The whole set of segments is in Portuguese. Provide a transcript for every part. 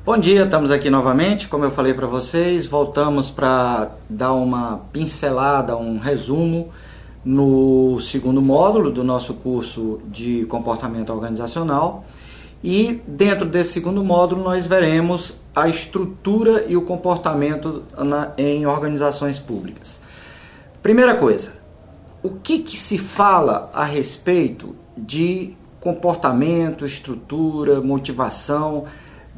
Bom dia, estamos aqui novamente, como eu falei para vocês, voltamos para dar uma pincelada, um resumo no segundo módulo do nosso curso de comportamento organizacional. E dentro desse segundo módulo nós veremos a estrutura e o comportamento em organizações públicas. Primeira coisa, o que se fala a respeito de comportamento, estrutura, motivação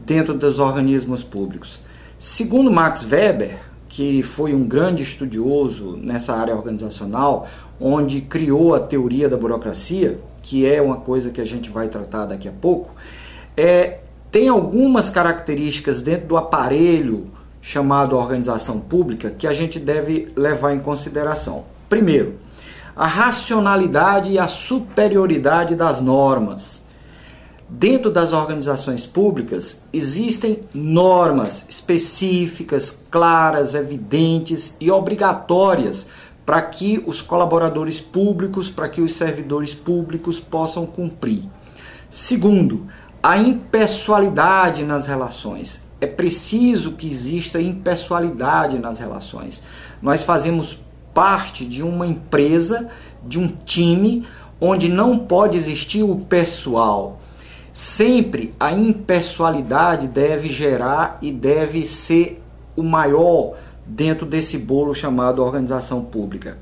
dentro dos organismos públicos? Segundo Max Weber, que foi um grande estudioso nessa área organizacional, onde criou a teoria da burocracia, que é uma coisa que a gente vai tratar daqui a pouco, tem algumas características dentro do aparelho chamado organização pública que a gente deve levar em consideração. Primeiro, a racionalidade e a superioridade das normas. Dentro das organizações públicas existem normas específicas, claras, evidentes e obrigatórias para que os colaboradores públicos, para que os servidores públicos possam cumprir. Segundo, a impessoalidade nas relações. É preciso que exista impessoalidade nas relações. Nós fazemos parte de uma empresa, de um time, onde não pode existir o pessoal. Sempre a impessoalidade deve gerar e deve ser o maior dentro desse bolo chamado organização pública.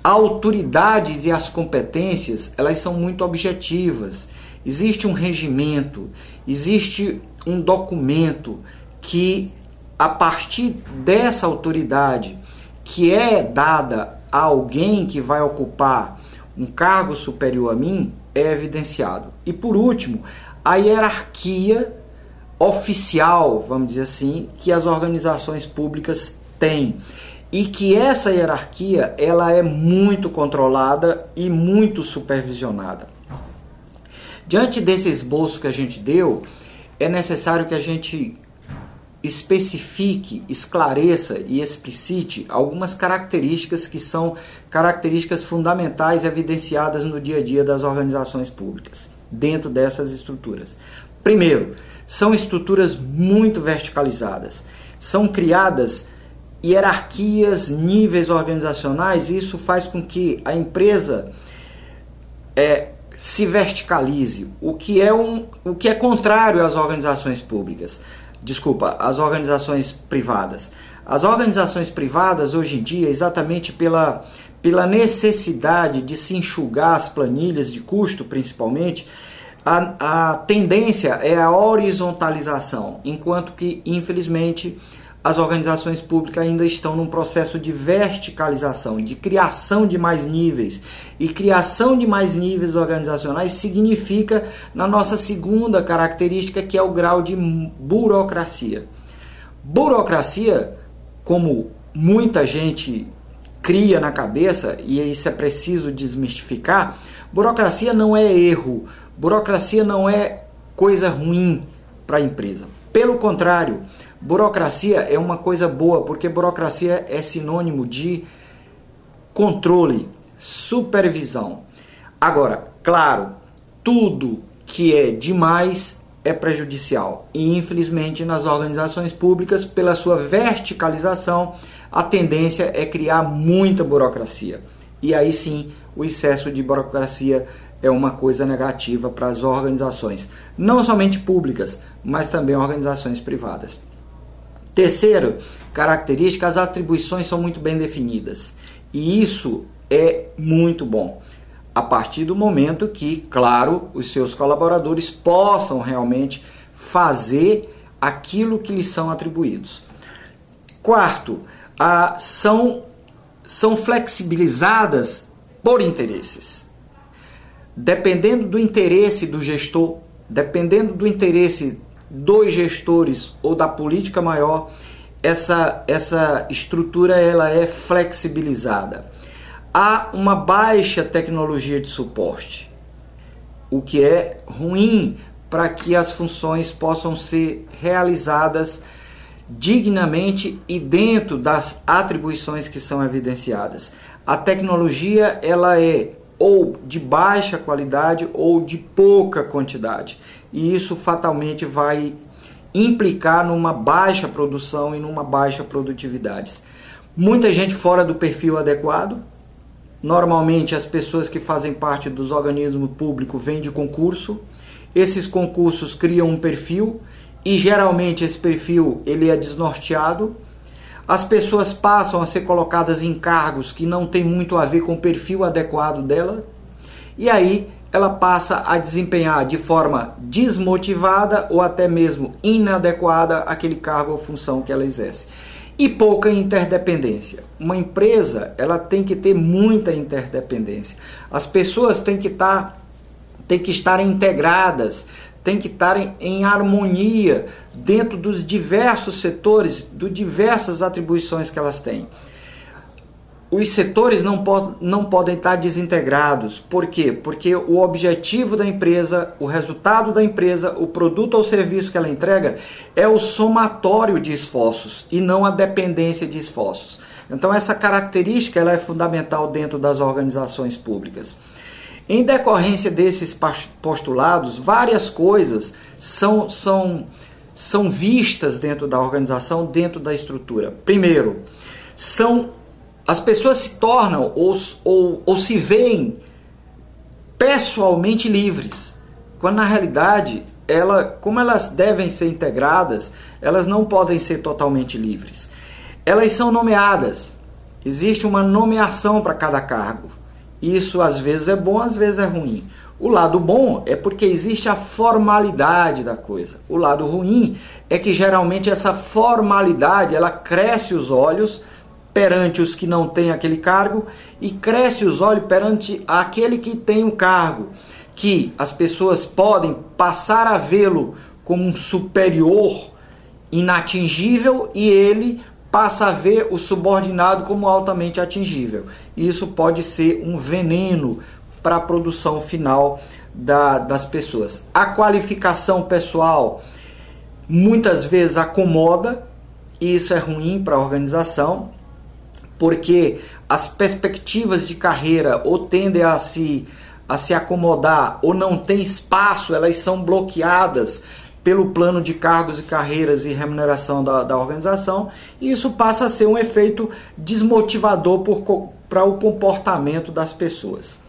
A autoridades e as competências, elas são muito objetivas. Existe um regimento, existe um documento que, a partir dessa autoridade que é dada a alguém que vai ocupar um cargo superior a mim, é evidenciado. E por último, a hierarquia oficial, vamos dizer assim, que as organizações públicas têm. E que essa hierarquia ela é muito controlada e muito supervisionada. Diante desse esboço que a gente deu, é necessário que a gente especifique, esclareça e explicite algumas características que são características fundamentais evidenciadas no dia a dia das organizações públicas, dentro dessas estruturas. Primeiro, são estruturas muito verticalizadas. São criadas hierarquias, níveis organizacionais, e isso faz com que a empresa se verticalize, o que é contrário às organizações públicas. Desculpa, às organizações privadas. As organizações privadas, hoje em dia, exatamente pela necessidade de se enxugar as planilhas de custo, principalmente, a tendência é a horizontalização, enquanto que, infelizmente, as organizações públicas ainda estão num processo de verticalização, de criação de mais níveis. E criação de mais níveis organizacionais significa, na nossa segunda característica, que é o grau de burocracia. Burocracia, como muita gente cria na cabeça, e isso é preciso desmistificar, burocracia não é erro, burocracia não é coisa ruim para a empresa. Pelo contrário, burocracia é uma coisa boa, porque burocracia é sinônimo de controle, supervisão. Agora, claro, tudo que é demais é prejudicial. E, infelizmente, nas organizações públicas, pela sua verticalização, a tendência é criar muita burocracia. E aí sim, o excesso de burocracia é uma coisa negativa para as organizações, não somente públicas, mas também organizações privadas. Terceiro característica, as atribuições são muito bem definidas. E isso é muito bom. A partir do momento que, claro, os seus colaboradores possam realmente fazer aquilo que lhes são atribuídos. Quarto, são flexibilizadas por interesses. Dependendo do interesse do gestor, dependendo do interesse dos gestores ou da política maior, essa estrutura ela é flexibilizada. Há uma baixa tecnologia de suporte, o que é ruim para que as funções possam ser realizadas dignamente e dentro das atribuições que são evidenciadas. A tecnologia ela é ou de baixa qualidade ou de pouca quantidade, e isso fatalmente vai implicar numa baixa produção e numa baixa produtividade. Muita gente fora do perfil adequado. Normalmente as pessoas que fazem parte dos organismos públicos vêm de concurso. Esses concursos criam um perfil e geralmente esse perfil ele é desnorteado. As pessoas passam a ser colocadas em cargos que não tem muito a ver com o perfil adequado dela. E aí ela passa a desempenhar de forma desmotivada ou até mesmo inadequada aquele cargo ou função que ela exerce. E pouca interdependência. Uma empresa ela tem que ter muita interdependência. As pessoas têm que estar integradas, têm que estar em harmonia dentro dos diversos setores, de diversas atribuições que elas têm. Os setores não podem estar desintegrados. Por quê? Porque o objetivo da empresa, o resultado da empresa, o produto ou serviço que ela entrega é o somatório de esforços e não a dependência de esforços. Então essa característica ela é fundamental dentro das organizações públicas. Em decorrência desses postulados, várias coisas são vistas dentro da organização, dentro da estrutura. Primeiro, as pessoas se tornam ou se veem pessoalmente livres, quando na realidade, como elas devem ser integradas, elas não podem ser totalmente livres. Elas são nomeadas, existe uma nomeação para cada cargo. Isso às vezes é bom, às vezes é ruim. O lado bom é porque existe a formalidade da coisa. O lado ruim é que geralmente essa formalidade ela cresce os olhos perante os que não têm aquele cargo e cresce os olhos perante aquele que tem um cargo, que as pessoas podem passar a vê-lo como um superior inatingível e ele passa a ver o subordinado como altamente atingível. Isso pode ser um veneno para a produção final das pessoas. A qualificação pessoal muitas vezes acomoda, e isso é ruim para a organização, porque as perspectivas de carreira ou tendem a se acomodar ou não tem espaço, elas são bloqueadas pelo plano de cargos e carreiras e remuneração da organização, e isso passa a ser um efeito desmotivador para o comportamento das pessoas.